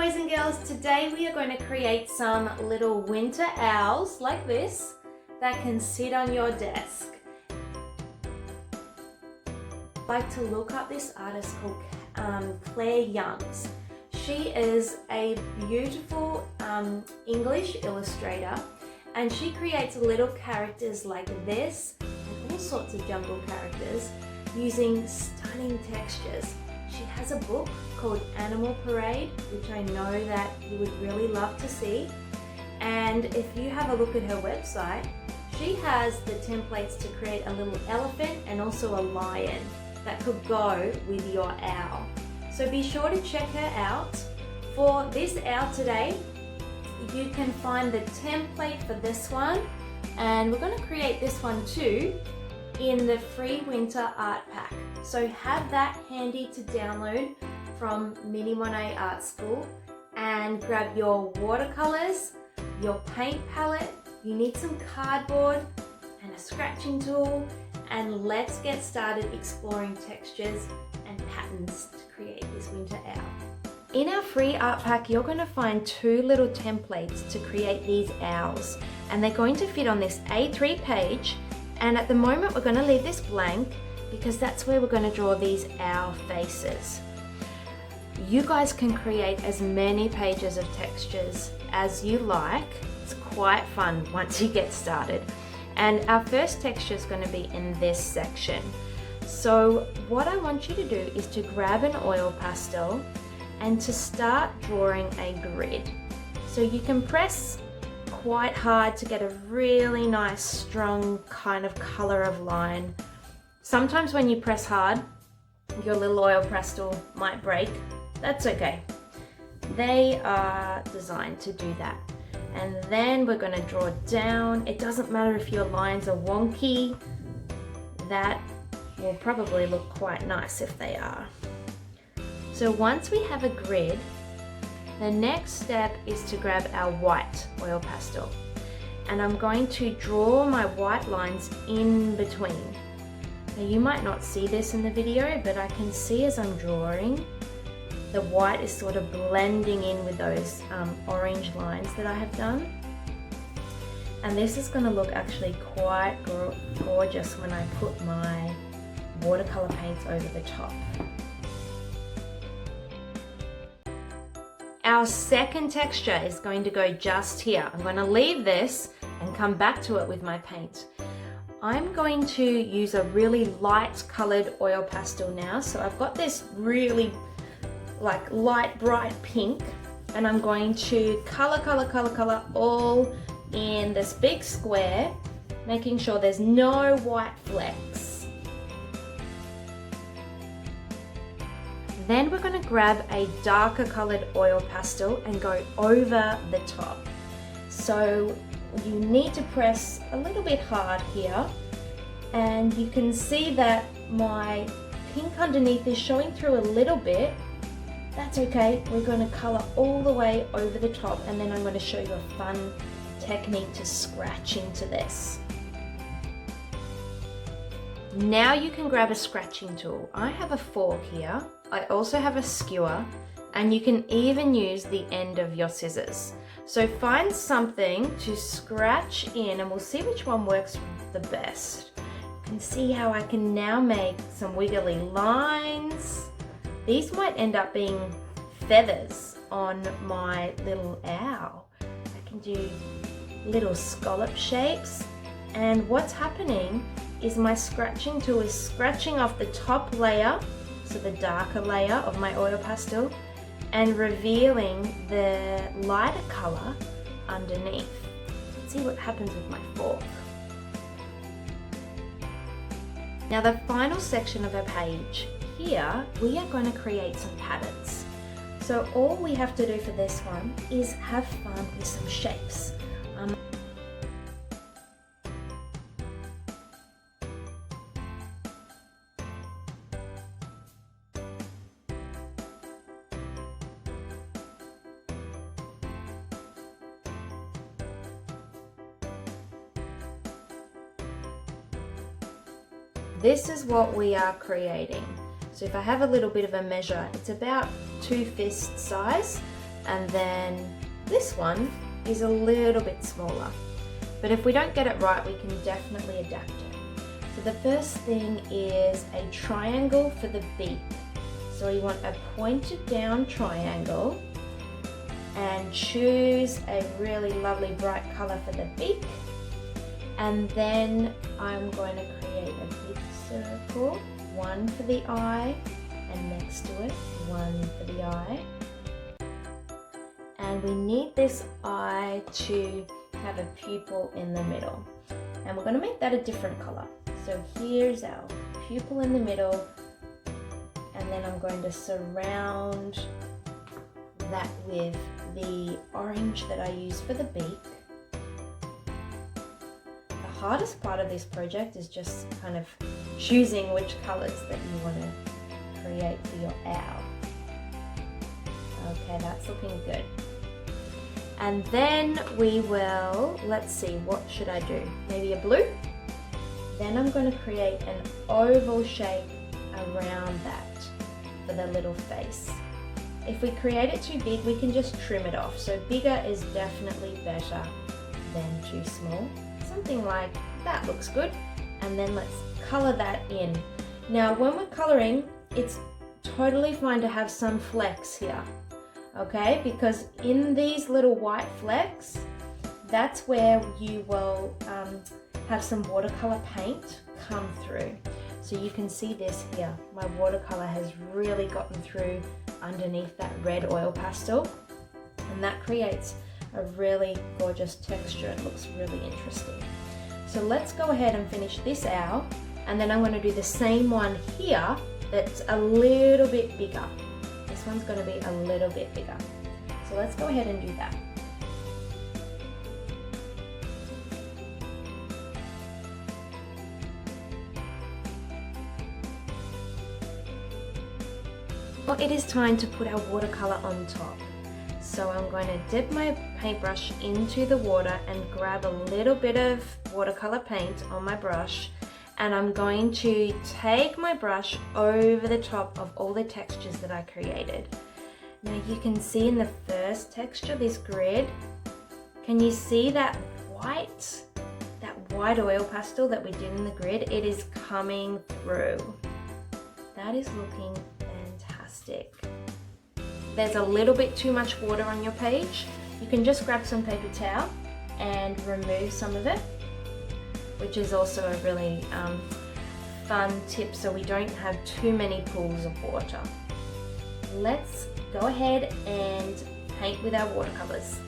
boys and girls, today we are going to create some little winter owls like this that can sit on your desk. I'd like to look up this artist called Clare Youngs. She is a beautiful English illustrator, and she creates little characters like this and all sorts of jungle characters using stunning textures. She has a book called Animal Parade, which I know that you would really love to see. And if you have a look at her website, she has the templates to create a little elephant and also a lion that could go with your owl. So be sure to check her out. For this owl today, you can find the template for this one, and we're going to create this one too in the free winter art pack. So have that handy to download from Mini Monet Art School, and grab your watercolors, your paint palette, you need some cardboard and a scratching tool, and let's get started exploring textures and patterns to create this winter owl. In our free art pack, you're going to find two little templates to create these owls, and they're going to fit on this A3 page. And at the moment we're going to leave this blank because that's where we're going to draw these owl faces. You guys can create as many pages of textures as you like. It's quite fun once you get started. And our first texture is going to be in this section. So what I want you to do is to grab an oil pastel and to start drawing a grid. So you can press quite hard to get a really nice strong kind of color of line. Sometimes when you press hard, your little oil pastel might break. That's okay. They are designed to do that. And then we're going to draw down. It doesn't matter if your lines are wonky. That will probably look quite nice if they are. So once we have a grid, the next step is to grab our white oil pastel. And I'm going to draw my white lines in between. Now you might not see this in the video, but I can see as I'm drawing, the white is sort of blending in with those orange lines that I have done. And this is going to look actually quite gorgeous when I put my watercolor paints over the top. Our second texture is going to go just here. I'm going to leave this and come back to it with my paint. I'm going to use a really light colored oil pastel now. So I've got this really like light bright pink, and I'm going to color all in this big square, making sure there's no white flecks. Then we're going to grab a darker colored oil pastel and go over the top. So you need to press a little bit hard here, and you can see that my pink underneath is showing through a little bit. That's okay, we're going to color all the way over the top, and then I'm going to show you a fun technique to scratch into this. Now you can grab a scratching tool. I have a fork here. I also have a skewer, and you can even use the end of your scissors. So find something to scratch in, and we'll see which one works the best. You can see how I can now make some wiggly lines. These might end up being feathers on my little owl. I can do little scallop shapes, and what's happening is my scratching tool is scratching off the top layer, so the darker layer of my oil pastel, and revealing the lighter color underneath. Let's see what happens with my fork. Now the final section of our page, here we are going to create some patterns. So all we have to do for this one is have fun with some shapes. This is what we are creating. So if I have a little bit of a measure, it's about 2 fist size. and then this one is a little bit smaller. But if we don't get it right, we can definitely adapt it. So the first thing is a triangle for the beak. So we want a pointed down triangle, and choose a really lovely bright color for the beak. And then I'm going to create a big circle, one for the eye, and next to it, one for the eye. And we need this eye to have a pupil in the middle. And we're going to make that a different color. So here's our pupil in the middle, and then I'm going to surround that with the orange that I use for the beak. The hardest part of this project is just kind of choosing which colors that you want to create for your owl. Okay, that's looking good. And then we will, let's see, what should I do? Maybe a blue? Then I'm going to create an oval shape around that for the little face. If we create it too big, we can just trim it off. So bigger is definitely better than too small. Something like that looks good. And then let's color that in. Now, when we're coloring, it's totally fine to have some flecks here. Okay, because in these little white flecks, that's where you will have some watercolor paint come through. So you can see this here. My watercolor has really gotten through underneath that red oil pastel, and that creates a really gorgeous texture. It looks really interesting. So let's go ahead and finish this owl, and then I'm going to do the same one here that's a little bit bigger. This one's going to be a little bit bigger. So let's go ahead and do that. Well, it is time to put our watercolor on top. So I'm going to dip my paintbrush into the water and grab a little bit of watercolor paint on my brush, and I'm going to take my brush over the top of all the textures that I created. Now you can see in the first texture, this grid, can you see that white oil pastel that we did in the grid? It is coming through. That is looking fantastic. There's a little bit too much water on your page. You can just grab some paper towel and remove some of it, which is also a really fun tip so we don't have too many pools of water. Let's go ahead and paint with our watercolors.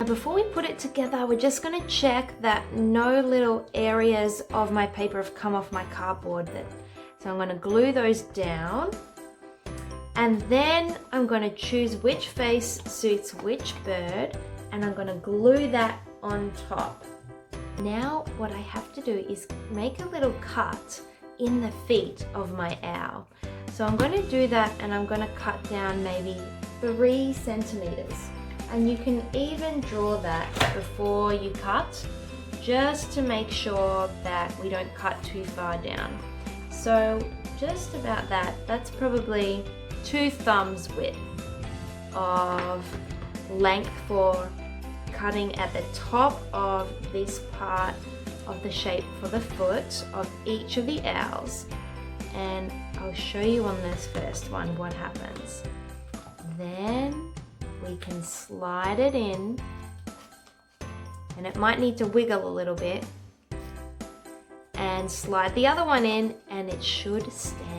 Before we put it together, we're just going to check that no little areas of my paper have come off my cardboard. So I'm going to glue those down, and then I'm going to choose which face suits which bird, and I'm going to glue that on top. Now what I have to do is make a little cut in the feet of my owl. So I'm going to do that, and I'm going to cut down maybe 3 centimeters. And you can even draw that before you cut, just to make sure that we don't cut too far down. So just about that, that's probably 2 thumbs width of length for cutting at the top of this part of the shape for the foot of each of the owls. And I'll show you on this first one what happens. Then we can slide it in, and it might need to wiggle a little bit, and slide the other one in, and it should stand